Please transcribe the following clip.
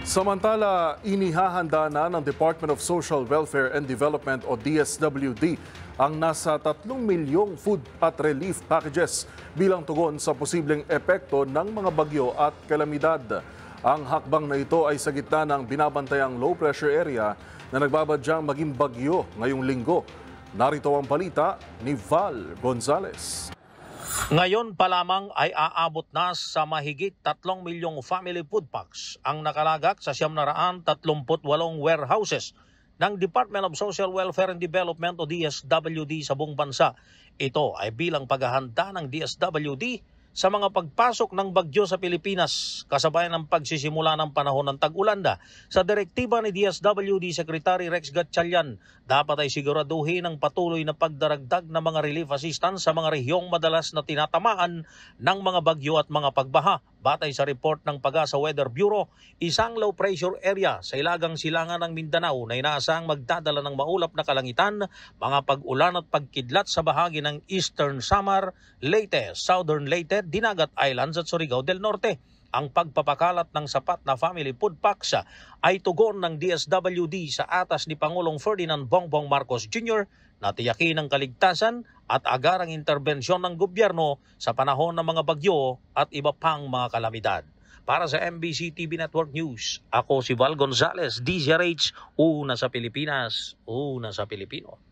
Samantala, inihahanda na ng Department of Social Welfare and Development o DSWD ang nasa 3 milyong food at relief packages bilang tugon sa posibleng epekto ng mga bagyo at kalamidad. Ang hakbang na ito ay sa gitna ng binabantayang low pressure area na nagbabadyang maging bagyo ngayong linggo. Narito ang balita ni Val Gonzalez. Ngayon pa lamang ay aabot na sa mahigit 3 milyong family food packs ang nakalagak sa 738 warehouses ng Department of Social Welfare and Development o DSWD sa buong bansa. Ito ay bilang paghahanda ng DSWD sa mga pagpasok ng bagyo sa Pilipinas kasabayan ng pagsisimula ng panahon ng tag-ulanda. Sa direktiba ni DSWD Secretary Rex Gatchalian, dapat ay siguraduhin ang patuloy na pagdaragdag ng mga relief assistance sa mga rehiyong madalas na tinatamaan ng mga bagyo at mga pagbaha. Batay sa report ng Pag-asa Weather Bureau, isang low pressure area sa ilagang silangan ng Mindanao na inaasahang magdadala ng maulap na kalangitan, mga pag-ulan at pagkidlat sa bahagi ng Eastern Samar, Leyte, Southern Leyte, Dinagat Islands at Surigao del Norte. Ang pagpapakalat ng sapat na family food packs ay tugon ng DSWD sa atas ni Pangulong Ferdinand Bongbong Marcos Jr. na tiyakin ang kaligtasan at agarang interbensyon ng gobyerno sa panahon ng mga bagyo at iba pang mga kalamidad. Para sa MBC TV Network News, ako si Val Gonzalez, DZRH, una sa Pilipinas, una sa Pilipino.